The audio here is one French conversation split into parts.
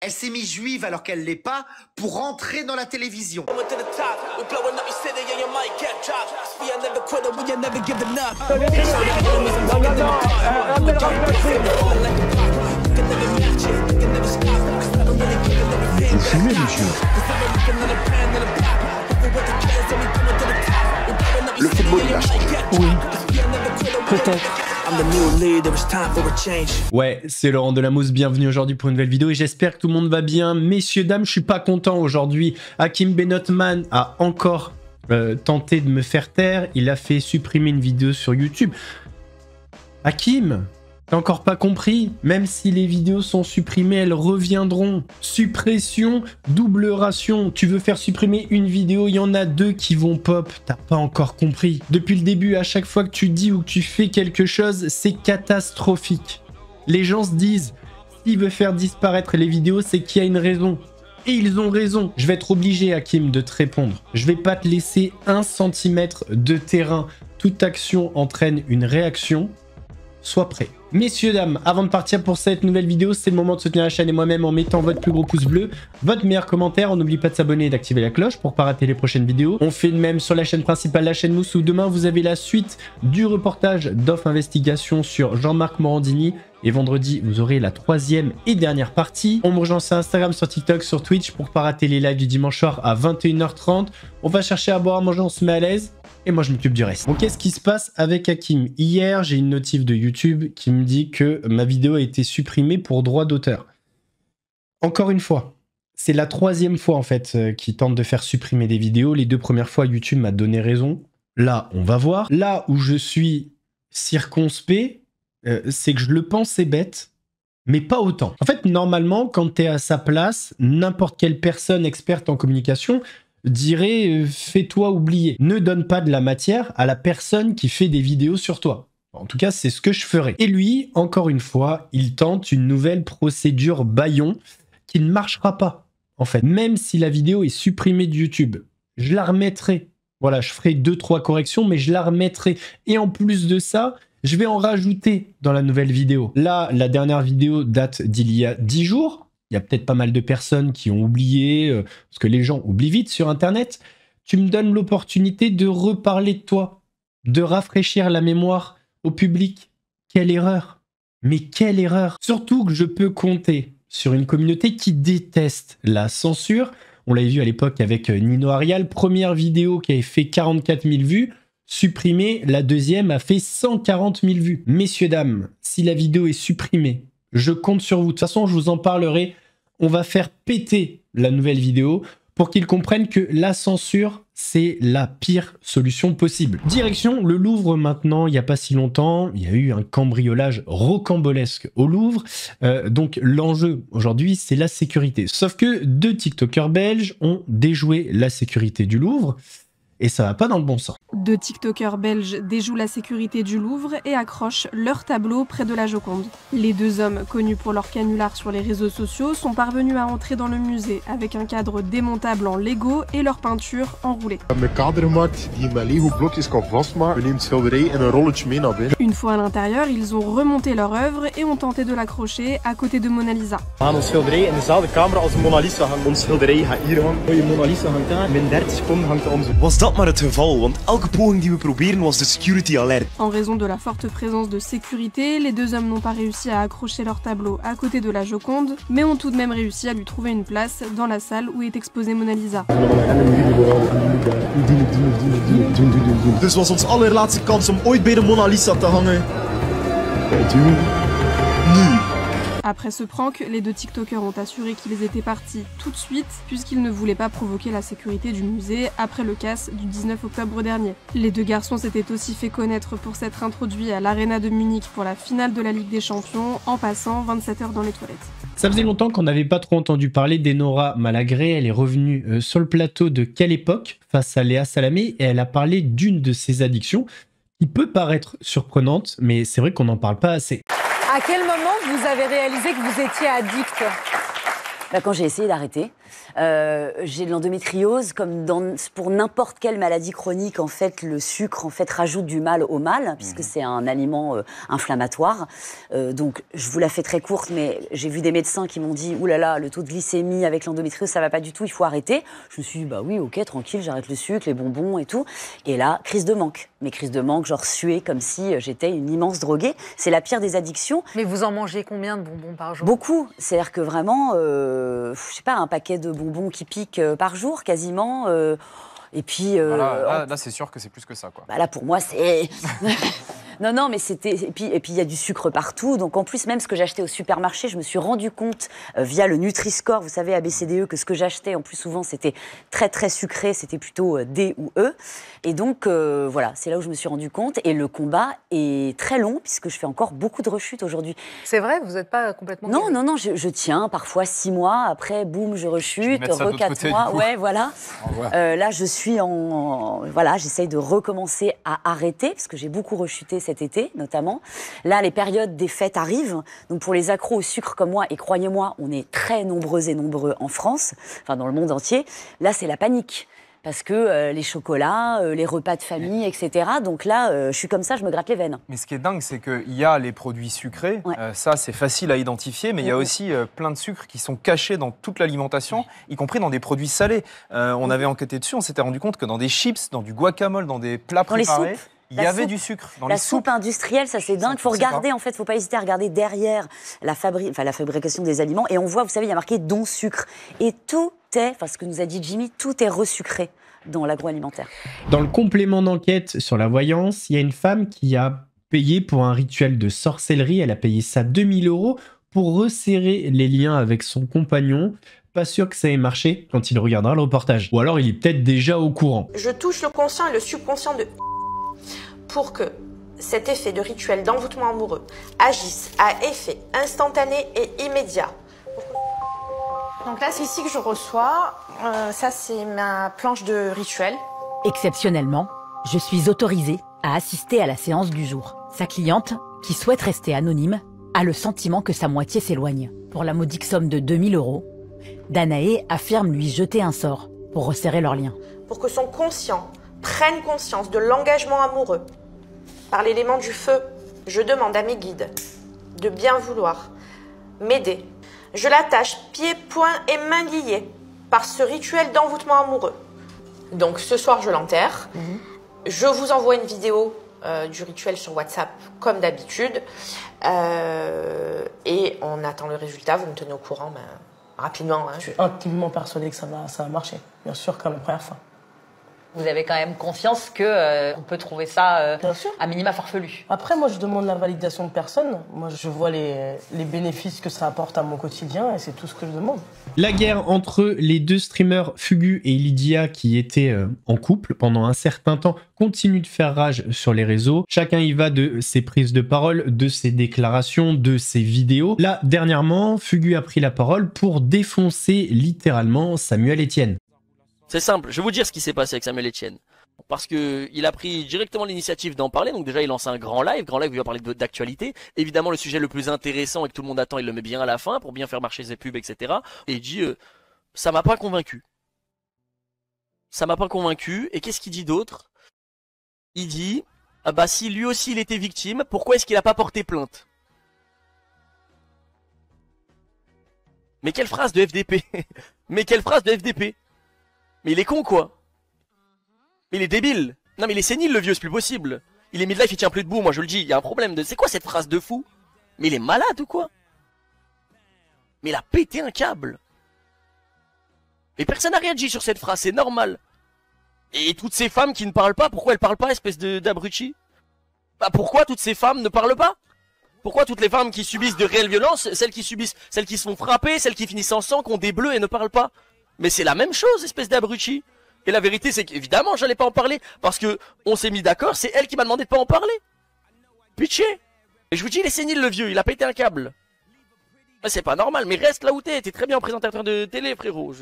Elle s'est mise juive alors qu'elle l'est pas pour rentrer dans la télévision. Vous fumez, monsieur? Le football, il a changé. Oui, peut-être. Ouais, c'est Laurent Delamousse, bienvenue aujourd'hui pour une nouvelle vidéo et j'espère que tout le monde va bien. Messieurs, dames, je suis pas content aujourd'hui. Hakim Benotman a encore tenté de me faire taire. Il a fait supprimer une vidéo sur YouTube. Hakim, t'as encore pas compris? Même si les vidéos sont supprimées, elles reviendront. Suppression, double ration. Tu veux faire supprimer une vidéo, il y en a deux qui vont pop. T'as pas encore compris. Depuis le début, à chaque fois que tu dis ou que tu fais quelque chose, c'est catastrophique. Les gens se disent, s'il veut faire disparaître les vidéos, c'est qu'il y a une raison. Et ils ont raison. Je vais être obligé, Hakim, de te répondre. Je vais pas te laisser 1 centimètre de terrain. Toute action entraîne une réaction. Sois prêt. Messieurs, dames, avant de partir pour cette nouvelle vidéo, c'est le moment de soutenir la chaîne et moi-même en mettant votre plus gros pouce bleu, votre meilleur commentaire. On n'oublie pas de s'abonner et d'activer la cloche pour ne pas rater les prochaines vidéos. On fait de même sur la chaîne principale, la chaîne Mousse, où demain vous avez la suite du reportage d'Off Investigation sur Jean-Marc Morandini. Et vendredi, vous aurez la 3e et dernière partie. On me rejoint sur Instagram, sur TikTok, sur Twitch pour ne pas rater les lives du dimanche soir à 21h30. On va chercher à boire, à manger, on se met à l'aise. Et moi, je m'occupe du reste. Bon, qu'est-ce qui se passe avec Hakim? Hier, j'ai une notif de YouTube qui me dit que ma vidéo a été supprimée pour droit d'auteur. Encore une fois, c'est la 3e fois, en fait, qu'ils tentent de faire supprimer des vidéos. Les 2 premières fois, YouTube m'a donné raison. Là, on va voir. Là où je suis circonspect, c'est que je le pensais bête, mais pas autant. En fait, normalement, quand tu es à sa place, n'importe quelle personne experte en communication dirait fais-toi oublier. Ne donne pas de la matière à la personne qui fait des vidéos sur toi. En tout cas, c'est ce que je ferais. Et lui, encore une fois, il tente une nouvelle procédure bâillon qui ne marchera pas, en fait. Même si la vidéo est supprimée de YouTube, je la remettrai. Voilà, je ferai 2-3 corrections, mais je la remettrai. Et en plus de ça, je vais en rajouter dans la nouvelle vidéo. Là, la dernière vidéo date d'il y a 10 jours. Il y a peut-être pas mal de personnes qui ont oublié, parce que les gens oublient vite sur Internet. Tu me donnes l'opportunité de reparler de toi, de rafraîchir la mémoire au public. Quelle erreur! Mais quelle erreur! Surtout que je peux compter sur une communauté qui déteste la censure. On l'avait vu à l'époque avec Nino Arial. Première vidéo qui avait fait 44 000 vues. Supprimée, la deuxième a fait 140 000 vues. Messieurs, dames, si la vidéo est supprimée, je compte sur vous. De toute façon, je vous en parlerai. On va faire péter la nouvelle vidéo pour qu'ils comprennent que la censure, c'est la pire solution possible. Direction le Louvre maintenant. Il n'y a pas si longtemps, il y a eu un cambriolage rocambolesque au Louvre. Donc l'enjeu aujourd'hui, c'est la sécurité. Sauf que 2 TikTokers belges ont déjoué la sécurité du Louvre. Et ça va pas dans le bon sens. 2 TikTokers belges déjouent la sécurité du Louvre et accrochent leur tableau près de la Joconde. Les 2 hommes, connus pour leur canular sur les réseaux sociaux, sont parvenus à entrer dans le musée avec un cadre démontable en Lego et leur peinture enroulée. Une fois à l'intérieur, ils ont remonté leur œuvre et ont tenté de l'accrocher à côté de Mona Lisa. Maar het geval, want elke poging die we proberen was de security alert. En raison de la forte présence de sécurité, les 2 hommes n'ont pas réussi à accrocher leur tableau à côté de la Joconde, mais ont tout de même réussi à lui trouver une place dans la salle où est exposée Mona Lisa. Dus was ons allerlaatste kans om ooit bij de Mona Lisa te hangen. Nu. Après ce prank, les 2 TikTokers ont assuré qu'ils étaient partis tout de suite puisqu'ils ne voulaient pas provoquer la sécurité du musée après le casse du 19 octobre dernier. Les 2 garçons s'étaient aussi fait connaître pour s'être introduits à l'Arena de Munich pour la finale de la Ligue des Champions en passant 27 heures dans les toilettes. Ça faisait longtemps qu'on n'avait pas trop entendu parler d'Enora Malagré. Elle est revenue sur le plateau de Quelle époque face à Léa Salamé et elle a parlé d'une de ses addictions qui peut paraître surprenante, mais c'est vrai qu'on n'en parle pas assez. À quel moment vous avez réalisé que vous étiez addict? Quand j'ai essayé d'arrêter, J'ai de l'endométriose, comme pour n'importe quelle maladie chronique, en fait, le sucre en fait rajoute du mal au mal, puisque c'est un aliment inflammatoire. Donc, je vous la fais très courte, mais j'ai vu des médecins qui m'ont dit, oulala, le taux de glycémie avec l'endométriose, ça va pas du tout, il faut arrêter. Je me suis dit, bah oui, ok, tranquille, j'arrête le sucre, les bonbons et tout. Et là, crise de manque. Mais crise de manque, genre suer comme si j'étais une immense droguée. C'est la pire des addictions. Mais vous en mangez combien de bonbons par jour? Beaucoup. C'est-à-dire que vraiment, je sais pas, un paquet de bonbons qui piquent par jour, quasiment. Et puis... là c'est sûr que c'est plus que ça, quoi. Bah là, pour moi, c'est... Non, mais c'était... Et puis, il y a du sucre partout. Donc, en plus, même ce que j'achetais au supermarché, je me suis rendu compte, via le Nutri-Score, vous savez, ABCDE, que ce que j'achetais, en plus, souvent, c'était très, très sucré. C'était plutôt D ou E. Et donc, voilà, c'est là où je me suis rendu compte. Et le combat est très long, puisque je fais encore beaucoup de rechutes aujourd'hui. C'est vrai? Vous n'êtes pas complètement... Non, je tiens parfois 6 mois. Après, boum, je rechute. 4 mois. Ouais, voilà. Là, je suis en... Voilà, j'essaye de recommencer à arrêter, parce que j'ai beaucoup rechuté cet été, notamment. Là, les périodes des fêtes arrivent. Donc, pour les accros au sucre comme moi, et croyez-moi, on est très nombreux et nombreux en France, enfin dans le monde entier, là, c'est la panique. Parce que les chocolats, les repas de famille, etc. Donc là, je suis comme ça, je me gratte les veines. Mais ce qui est dingue, c'est qu'il y a les produits sucrés. Ouais. Ça, c'est facile à identifier. Mais il y a aussi plein de sucres qui sont cachés dans toute l'alimentation, y compris dans des produits salés. On avait enquêté dessus, on s'était rendu compte que dans des chips, dans du guacamole, dans des plats préparés... Il y avait du sucre dans les soupes. La soupe industrielle, ça c'est dingue. Il faut regarder, en fait, il ne faut pas hésiter à regarder derrière la fabrication des aliments. Et on voit, vous savez, il y a marqué don sucre. Et tout est, enfin ce que nous a dit Jimmy, tout est resucré dans l'agroalimentaire. Dans le complément d'enquête sur la voyance, il y a une femme qui a payé pour un rituel de sorcellerie. Elle a payé ça 2000 € pour resserrer les liens avec son compagnon. Pas sûr que ça ait marché quand il regardera le reportage. Ou alors il est peut-être déjà au courant. Je touche le conscient et le subconscient de... pour que cet effet de rituel d'envoûtement amoureux agisse à effet instantané et immédiat. Donc là, c'est ici que je reçois. Ça, c'est ma planche de rituel. Exceptionnellement, je suis autorisée à assister à la séance du jour. Sa cliente, qui souhaite rester anonyme, a le sentiment que sa moitié s'éloigne. Pour la modique somme de 2000 €, Danae affirme lui jeter un sort pour resserrer leurs liens. Pour que son conscient prenne conscience de l'engagement amoureux. Par l'élément du feu, je demande à mes guides de bien vouloir m'aider. Je l'attache pieds, poings et mains liés par ce rituel d'envoûtement amoureux. Donc ce soir, je l'enterre. Je vous envoie une vidéo du rituel sur WhatsApp, comme d'habitude. Et on attend le résultat. Vous me tenez au courant rapidement. Je suis intimement persuadée que ça va marcher. Bien sûr, comme la première fois. Vous avez quand même conscience que on peut trouver ça Bien sûr. à minima farfelu. Après, moi, je demande la validation de personne. Moi, je vois les bénéfices que ça apporte à mon quotidien et c'est tout ce que je demande. La guerre entre les deux streamers Fugu et Lydia, qui étaient en couple pendant un certain temps, continue de faire rage sur les réseaux. Chacun y va de ses prises de parole, de ses déclarations, de ses vidéos. Là, dernièrement, Fugu a pris la parole pour défoncer littéralement Samuel Etienne. C'est simple, je vais vous dire ce qui s'est passé avec Samuel Etienne. Parce que il a pris directement l'initiative d'en parler, donc déjà il lance un grand live où il va parler d'actualité. Évidemment le sujet le plus intéressant et que tout le monde attend, il le met bien à la fin pour bien faire marcher ses pubs, etc. Et il dit ça m'a pas convaincu. Ça m'a pas convaincu, et qu'est-ce qu'il dit d'autre? Il dit, ah bah si lui aussi il était victime, pourquoi est-ce qu'il a pas porté plainte? Mais quelle phrase de FDP. Mais quelle phrase de FDP. Mais il est con quoi. Mais il est débile. Non mais il est sénile le vieux, c'est plus possible. Il est midlife, il tient plus debout, moi je le dis, il y a un problème de... C'est quoi cette phrase de fou? Mais il est malade ou quoi? Mais il a pété un câble. Mais personne n'a rien dit sur cette phrase, c'est normal. Et toutes ces femmes qui ne parlent pas, pourquoi elles parlent pas, espèce d'abruti? Bah pourquoi toutes ces femmes ne parlent pas? Pourquoi toutes les femmes qui subissent de réelles violences, celles qui se font frapper, celles qui finissent en sang, qui ont des bleus et ne parlent pas? Mais c'est la même chose, espèce d'abruti. Et la vérité, c'est qu'évidemment, j'allais pas en parler, parce que on s'est mis d'accord, c'est elle qui m'a demandé de pas en parler. Pitié. Et je vous dis, il est sénile le vieux, il a pété un câble. C'est pas normal, mais reste là où t'es très bien présentateur de télé, frérot.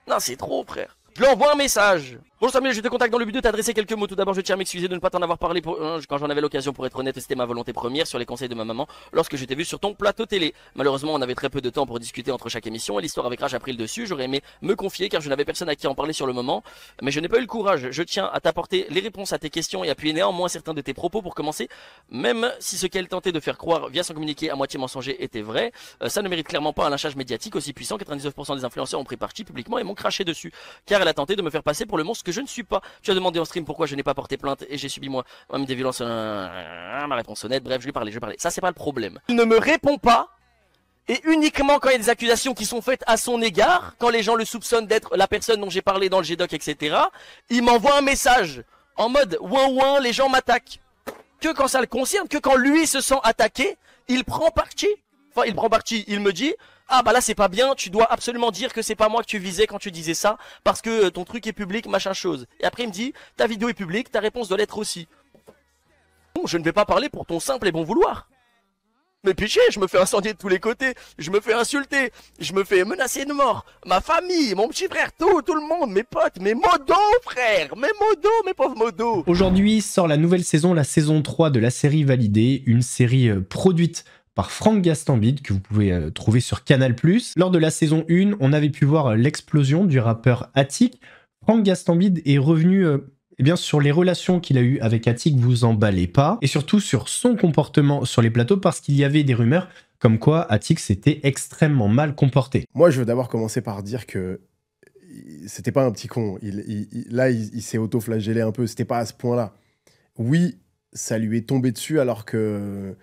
Non, c'est trop, frère. Je lui envoie un message. Bonjour Samuel, je te contacte dans le but de t'adresser quelques mots. Tout d'abord, je tiens à m'excuser de ne pas t'en avoir parlé quand j'en avais l'occasion. Pour être honnête, c'était ma volonté première sur les conseils de ma maman lorsque je t'ai vu sur ton plateau télé. Malheureusement, on avait très peu de temps pour discuter entre chaque émission et l'histoire avec Raj a pris le dessus. J'aurais aimé me confier car je n'avais personne à qui en parler sur le moment, mais je n'ai pas eu le courage. Je tiens à t'apporter les réponses à tes questions et appuyer néanmoins certains de tes propos pour commencer. Même si ce qu'elle tentait de faire croire via son communiqué à moitié mensonger était vrai, ça ne mérite clairement pas un lynchage médiatique aussi puissant. 99% des influenceurs ont pris parti publiquement et m'ont craché dessus, car elle a tenté de me faire passer pour le monstre que je ne suis pas. Tu as demandé en stream pourquoi je n'ai pas porté plainte et j'ai subi moi-même des violences. Ma réponse honnête, bref, je lui parlais. Ça, c'est pas le problème. Il ne me répond pas, et uniquement quand il y a des accusations qui sont faites à son égard, quand les gens le soupçonnent d'être la personne dont j'ai parlé dans le GDoc, etc., il m'envoie un message en mode ouin, les gens m'attaquent. Que quand ça le concerne, que quand lui se sent attaqué, il prend parti. Enfin, il prend parti, il me dit, ah bah là c'est pas bien, tu dois absolument dire que c'est pas moi que tu visais quand tu disais ça, parce que ton truc est public, machin chose. Et après il me dit, ta vidéo est publique, ta réponse doit l'être aussi. Bon, je ne vais pas parler pour ton simple et bon vouloir. Mais péché, je me fais incendier de tous les côtés, je me fais insulter, je me fais menacer de mort, ma famille, mon petit frère, tout le monde, mes potes, mes modos frère, mes modos, mes pauvres modos. Aujourd'hui sort la nouvelle saison, la saison 3 de la série Validée, une série produite par Franck Gastambide, que vous pouvez trouver sur Canal+. Lors de la saison 1, on avait pu voir l'explosion du rappeur Attic. Franck Gastambide est revenu eh bien, sur les relations qu'il a eues avec Attic, vous emballez pas, et surtout sur son comportement sur les plateaux, parce qu'il y avait des rumeurs comme quoi Attic s'était extrêmement mal comporté. Moi, je veux d'abord commencer par dire que c'était pas un petit con. Là, il s'est auto-flagellé un peu, c'était pas à ce point-là. Oui, ça lui est tombé dessus alors que...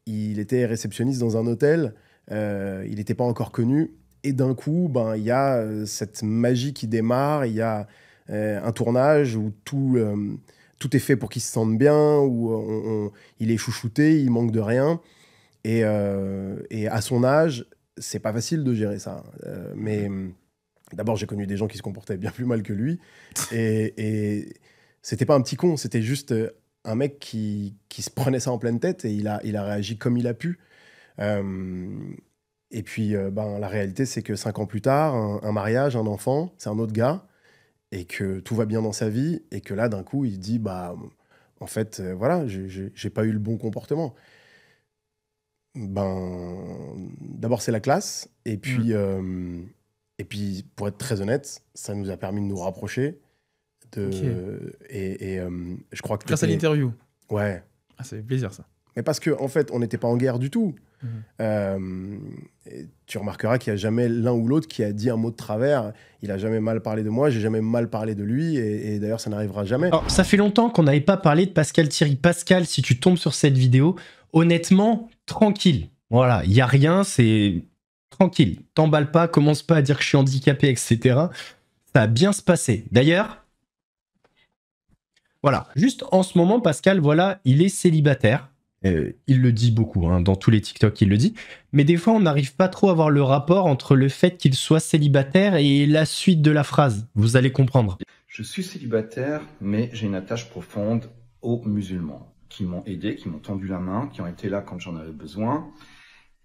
il était réceptionniste dans un hôtel, il n'était pas encore connu, et d'un coup, il y a cette magie qui démarre, il y a un tournage où tout est fait pour qu'il se sente bien, où il est chouchouté, il manque de rien, et à son âge, c'est pas facile de gérer ça. Mais d'abord, j'ai connu des gens qui se comportaient bien plus mal que lui, et c'était pas un petit con, c'était juste... un mec qui se prenait ça en pleine tête et il a réagi comme il a pu. Et puis, la réalité, c'est que 5 ans plus tard, un mariage, un enfant, c'est un autre gars, et que tout va bien dans sa vie, et que là, d'un coup, il dit, en fait, voilà, j'ai pas eu le bon comportement. D'abord, c'est la classe, et puis, pour être très honnête, ça nous a permis de nous rapprocher. Je crois que grâce à l'interview. Ouais. Ah, ça fait plaisir ça. Mais parce qu'en fait, on n'était pas en guerre du tout. Et tu remarqueras qu'il n'y a jamais l'un ou l'autre qui a dit un mot de travers. Il a jamais mal parlé de moi, j'ai jamais mal parlé de lui, et d'ailleurs, ça n'arrivera jamais. Alors, ça fait longtemps qu'on n'avait pas parlé de Pascal Thierry. Pascal, si tu tombes sur cette vidéo, honnêtement, tranquille. Voilà, il n'y a rien, c'est tranquille. T'emballes pas, commence pas à dire que je suis handicapé, etc. Ça va bien se passer. D'ailleurs, voilà, juste en ce moment, Pascal, voilà, il est célibataire. Il le dit beaucoup, hein, dans tous les TikTok, il le dit. Mais des fois, on n'arrive pas trop à voir le rapport entre le fait qu'il soit célibataire et la suite de la phrase. Vous allez comprendre. Je suis célibataire, mais j'ai une attache profonde aux musulmans qui m'ont aidé, qui m'ont tendu la main, qui ont été là quand j'en avais besoin,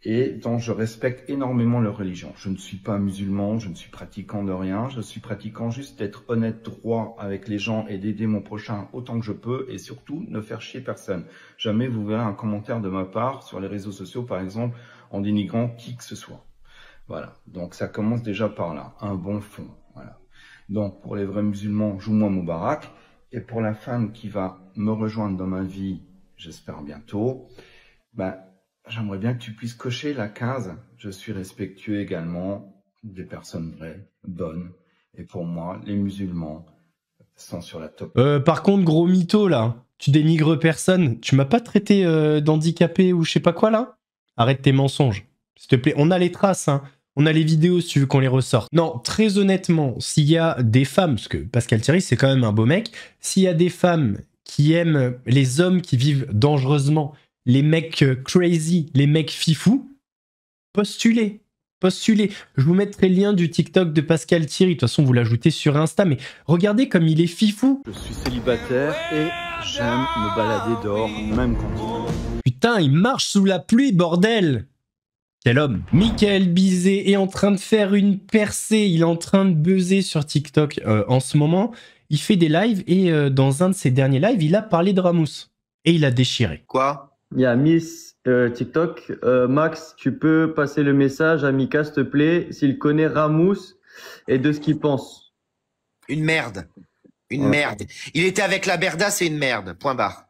et dont je respecte énormément leur religion. Je ne suis pas musulman, je ne suis pratiquant de rien, je suis pratiquant juste d'être honnête, droit avec les gens et d'aider mon prochain autant que je peux, et surtout ne faire chier personne. Jamais vous verrez un commentaire de ma part sur les réseaux sociaux, par exemple, en dénigrant qui que ce soit. Voilà, donc ça commence déjà par là, un bon fond. Voilà. Donc pour les vrais musulmans, joue-moi Moubarak, et pour la femme qui va me rejoindre dans ma vie, j'espère bientôt, j'aimerais bien que tu puisses cocher la case. Je suis respectueux également des personnes vraies, bonnes. Et pour moi, les musulmans sont sur la top. Par contre, gros mytho, là. Tu dénigres personne. Tu m'as pas traité d'handicapé ou je sais pas quoi, là? Arrête tes mensonges. S'il te plaît, on a les traces, hein. On a les vidéos si tu veux qu'on les ressorte. Non, très honnêtement, s'il y a des femmes, parce que Pascal Thierry, c'est quand même un beau mec, s'il y a des femmes qui aiment les hommes qui vivent dangereusement, les mecs crazy, les mecs fifous, postulez. Je vous mettrai le lien du TikTok de Pascal Thierry. De toute façon, vous l'ajoutez sur Insta, mais regardez comme il est fifou. Je suis célibataire et j'aime me balader dehors, même quand il pleut. Putain, il marche sous la pluie, bordel! quel homme. Michael Bizet est en train de faire une percée, il est en train de buzzer sur TikTok en ce moment. Il fait des lives et dans un de ses derniers lives, il a parlé de Ramous. Et il a déchiré. Quoi? Il y a Miss TikTok. Max, tu peux passer le message à Mika, s'il te plaît, s'il connaît Ramous et de ce qu'il pense. Une merde. Une merde. Il était avec la Berda, c'est une merde. Point barre.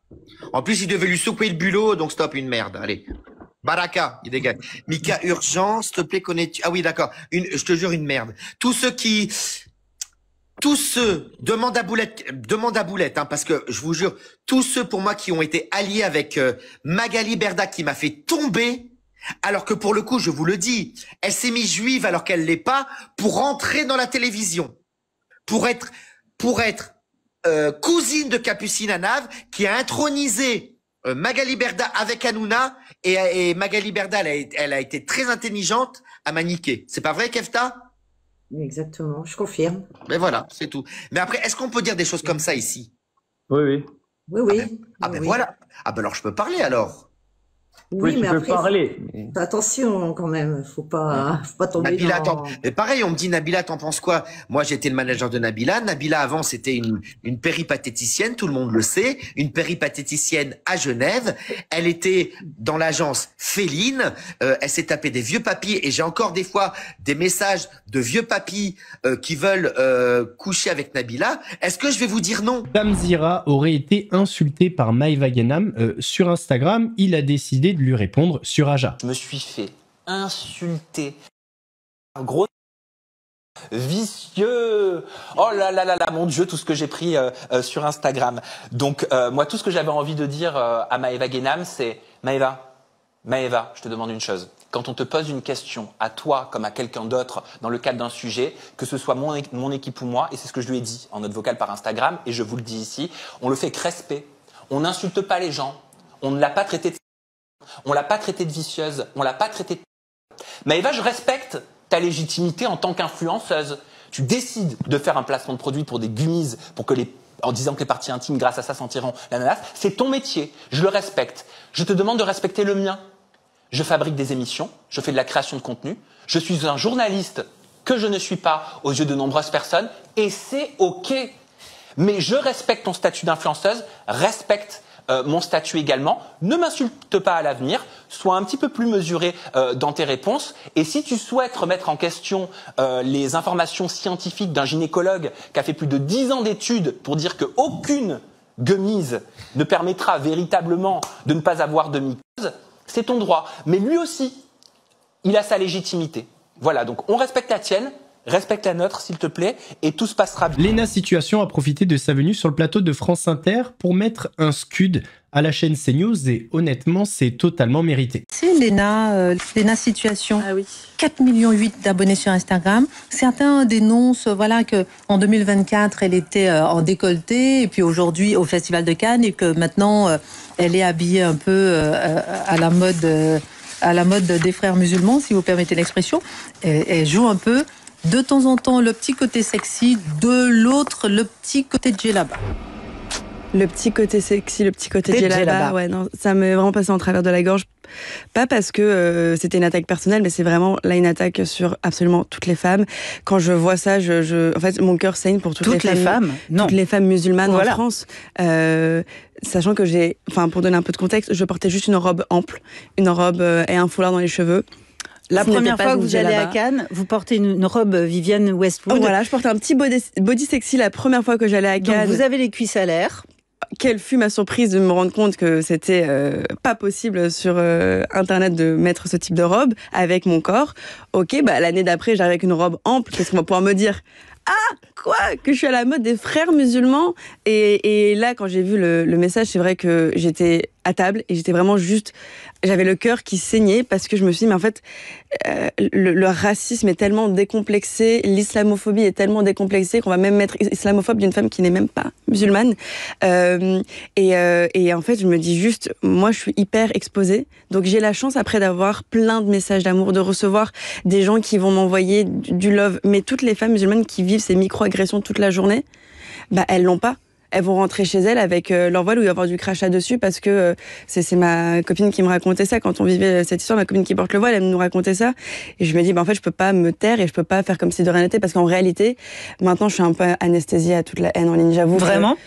En plus, il devait lui souper le bulot, donc stop, une merde. Allez. Baraka, il dégage. Mika, urgent, s'il te plaît, connais-tu... Ah oui, d'accord. Je te jure, une merde. Tous ceux, demande à Boulette, hein, parce que je vous jure, tous ceux pour moi qui ont été alliés avec Magali Berda qui m'a fait tomber, alors que pour le coup, je vous le dis, elle s'est mise juive alors qu'elle l'est pas, pour rentrer dans la télévision. Pour être cousine de Capucine Anave, qui a intronisé Magali Berda avec Hanouna, et Magali Berda, elle a été très intelligente à maniquer. C'est pas vrai, Kefta? Exactement, je confirme. Mais voilà, c'est tout. Mais après, est-ce qu'on peut dire des choses comme ça ici? Oui, oui. Oui, oui. Ben voilà. Ah ben alors je peux parler alors. Oui, mais tu peux après, parler. Attention quand même, faut pas tomber Nabila, dans... mais pareil, on me dit Nabila, t'en penses quoi? Moi, j'étais le manager de Nabila. Nabila, avant, c'était une péripatéticienne, tout le monde le sait, une péripatéticienne à Genève. Elle était dans l'agence Féline. Elle s'est tapée des vieux papis, et j'ai encore des fois des messages de vieux papis qui veulent coucher avec Nabila. Est-ce que je vais vous dire non? Tamzira aurait été insulté par Maïva Genam sur Instagram. Il a décidé de lui répondre sur Aja. Je me suis fait insulter. Un gros vicieux. Oh là là là là, mon Dieu, tout ce que j'ai pris sur Instagram. Donc moi, tout ce que j'avais envie de dire à Maïva Genam, c'est Maïva, je te demande une chose. Quand on te pose une question, à toi comme à quelqu'un d'autre, dans le cadre d'un sujet, que ce soit mon équipe ou moi, et c'est ce que je lui ai dit en note vocale par Instagram, et je vous le dis ici, on le fait avec respect. On n'insulte pas les gens. On ne l'a pas traité de... On l'a pas traité de vicieuse, on l'a pas traité de... Maëva, je respecte ta légitimité en tant qu'influenceuse. Tu décides de faire un placement de produit pour des gummies, en disant que les parties intimes, grâce à ça, sentiront l'ananas. C'est ton métier, je le respecte. Je te demande de respecter le mien. Je fabrique des émissions, je fais de la création de contenu, je suis un journaliste que je ne suis pas aux yeux de nombreuses personnes, et c'est OK. Mais je respecte ton statut d'influenceuse, respecte mon statut également. Ne m'insulte pas à l'avenir, sois un petit peu plus mesuré dans tes réponses. Et si tu souhaites remettre en question les informations scientifiques d'un gynécologue qui a fait plus de 10 ans d'études pour dire qu'aucune gummies ne permettra véritablement de ne pas avoir de mycose, c'est ton droit. Mais lui aussi, il a sa légitimité. Voilà, donc on respecte la tienne, respecte la nôtre, s'il te plaît, et tout se passera bien. Léna Situation a profité de sa venue sur le plateau de France Inter pour mettre un scud à la chaîne CNews, et honnêtement, c'est totalement mérité. C'est Léna Situation. Ah oui. 4,8 millions d'abonnés sur Instagram. Certains dénoncent qu'en 2024, elle était en décolleté, et puis aujourd'hui au Festival de Cannes, et que maintenant, elle est habillée un peu à la mode des frères musulmans, si vous permettez l'expression. Elle joue un peu de temps en temps le petit côté sexy, de l'autre le petit côté djellaba. Le petit côté sexy, le petit côté djellaba, ouais, non, ça m'est vraiment passé en travers de la gorge. Pas parce que c'était une attaque personnelle, mais c'est vraiment là une attaque sur absolument toutes les femmes. Quand je vois ça, en fait, mon cœur saigne pour toutes les femmes. Non. Toutes les femmes musulmanes en France. Sachant que pour donner un peu de contexte, je portais juste une robe ample, une robe et un foulard dans les cheveux. La première fois que vous allez à Cannes, vous portez une robe Vivienne Westwood. Oh, voilà, je portais un petit body sexy la première fois que j'allais à Cannes. Donc vous avez les cuisses à l'air. Quelle fut ma surprise de me rendre compte que c'était pas possible sur Internet de mettre ce type de robe avec mon corps. Ok, l'année d'après, j'arrive avec une robe ample. Qu'est-ce qu'on va pouvoir me dire ? Ah, quoi ? Que je suis à la mode des frères musulmans ? Et là, quand j'ai vu le message, c'est vrai que j'étais à table et j'étais vraiment juste... J'avais le cœur qui saignait parce que je me suis dit, mais en fait, le racisme est tellement décomplexé, l'islamophobie est tellement décomplexée qu'on va même mettre islamophobe d'une femme qui n'est même pas musulmane. Et en fait, je me dis juste, moi, je suis hyper exposée. Donc, j'ai la chance après d'avoir plein de messages d'amour, de recevoir des gens qui vont m'envoyer du love. Mais toutes les femmes musulmanes qui vivent ces micro-agressions toute la journée, elles l'ont pas. elles vont rentrer chez elles avec leur voile où il va y avoir du crachat dessus parce que c'est ma copine qui me racontait ça quand on vivait cette histoire. Ma copine qui porte le voile, elle nous racontait ça. Et je me dis, en fait, je peux pas me taire et je peux pas faire comme si de rien n'était parce qu'en réalité, maintenant, je suis un peu anesthésiée à toute la haine en ligne, j'avoue. Vraiment?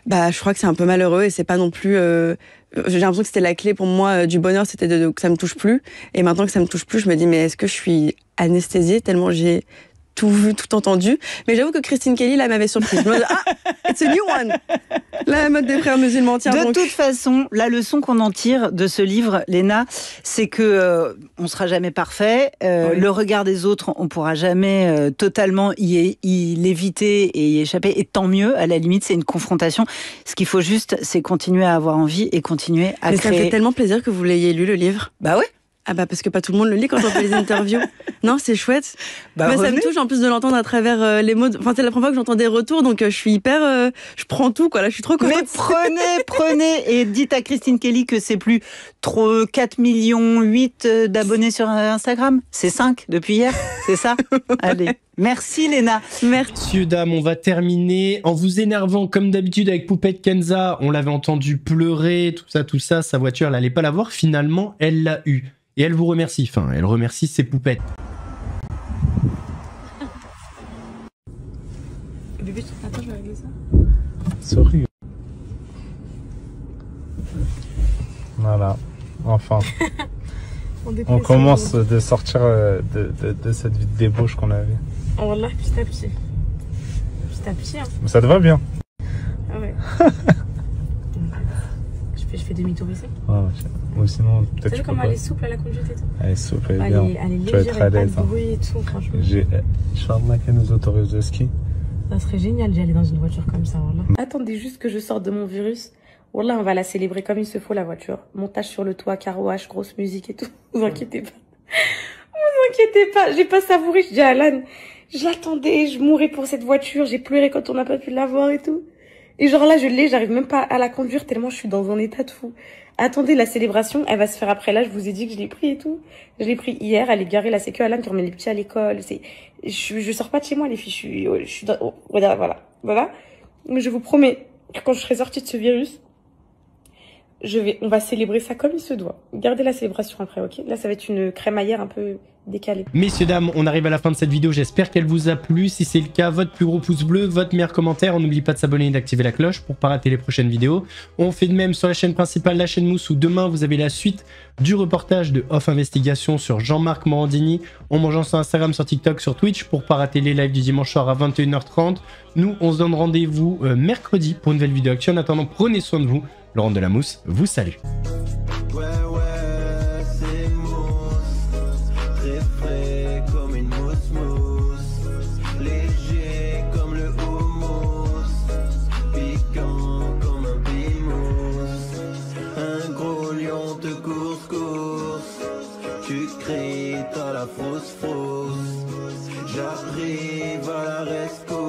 Je crois que c'est un peu malheureux et c'est pas non plus... j'ai l'impression que c'était la clé pour moi du bonheur, c'était que ça me touche plus. Et maintenant que ça me touche plus, je me dis, mais est-ce que je suis anesthésiée tellement j'ai tout vu, tout entendu. Mais j'avoue que Christine Kelly, là, m'avait surprise. Je me dis, it's a new one. La mode des frères musulmans. De toute façon, la leçon qu'on en tire de ce livre, Léna, c'est que on sera jamais parfait. Oui. Le regard des autres, on pourra jamais totalement y l'éviter et y échapper. Et tant mieux, à la limite, c'est une confrontation. Ce qu'il faut juste, c'est continuer à avoir envie et continuer à créer. Ça me fait tellement plaisir que vous l'ayez lu, le livre. Bah ouais. Ah bah parce que pas tout le monde le lit quand on fait les interviews. Non, c'est chouette. Ça me touche en plus de l'entendre à travers les mots. Enfin, c'est la première fois que j'entends des retours, donc je suis hyper. Je prends tout, quoi. Là, je suis trop contente. Mais prenez et dites à Christine Kelly que c'est plus trop 4,8 millions d'abonnés sur Instagram. C'est 5 depuis hier, c'est ça. Allez. Merci Léna. Merci. Messieurs, dames, on va terminer en vous énervant comme d'habitude avec Poupette Kenza. On l'avait entendu pleurer, tout ça. Sa voiture, elle allait pas l'avoir. Finalement, elle l'a eu. Et elle vous remercie. Enfin, elle remercie ses poupettes. Bébé, attends, je vais régler ça. Souris. Voilà. Enfin. On commence de sortir de cette vie de débauche qu'on avait. Oh wallah, petit à petit. Petit à petit, hein. Mais ça te va bien. Ah ouais. Je fais demi-tour ici. Ah, ou sinon, peut-être. Tu sais comment elle est souple à la conduite et tout. Elle est souple, elle est bien. Elle est tu vas légère, être à l'aise. pas de bruit et tout, franchement. Inch'Allah qu'elle nous autorise le ski. Ça serait génial d'y aller dans une voiture comme ça, wallah. Attendez juste que je sorte de mon virus. Wallah, on va la célébrer comme il se faut, la voiture. Montage sur le toit, carouage, grosse musique et tout. Vous inquiétez pas. Vous inquiétez pas. J'ai pas savouré. Je dis à Alan, je l'attendais, je mourais pour cette voiture. J'ai pleuré quand on n'a pas pu l'avoir et tout. Et genre là, j'arrive même pas à la conduire tellement je suis dans un état de fou. Attendez, la célébration, elle va se faire après. Là, je vous ai dit que je l'ai pris et tout. Je l'ai pris hier, elle est garée là, c'est que Alan qui remet les petits à l'école. Je sors pas de chez moi, les filles. Je suis dans, voilà. Mais je vous promets que quand je serai sortie de ce virus, on va célébrer ça comme il se doit. Gardez la célébration après, ok? Là, ça va être une crémaillère un peu décalée. Messieurs, dames, on arrive à la fin de cette vidéo. J'espère qu'elle vous a plu. Si c'est le cas, votre plus gros pouce bleu, votre meilleur commentaire. On n'oublie pas de s'abonner et d'activer la cloche pour pas rater les prochaines vidéos. On fait de même sur la chaîne principale, la chaîne Mousse, où demain, vous avez la suite du reportage de Off Investigation sur Jean-Marc Morandini. En mangeant sur Instagram, sur TikTok, sur Twitch, pour pas rater les lives du dimanche soir à 21h30. Nous, on se donne rendez-vous mercredi pour une nouvelle vidéo actu. En attendant, prenez soin de vous. Laurent de la Mousse vous salue. Ouais, c'est mousse, très frais comme une mousse, léger comme le houmous, piquant comme un bimous, un gros lion te course, tu cries, t'as la fausse, j'arrive à la rescousse.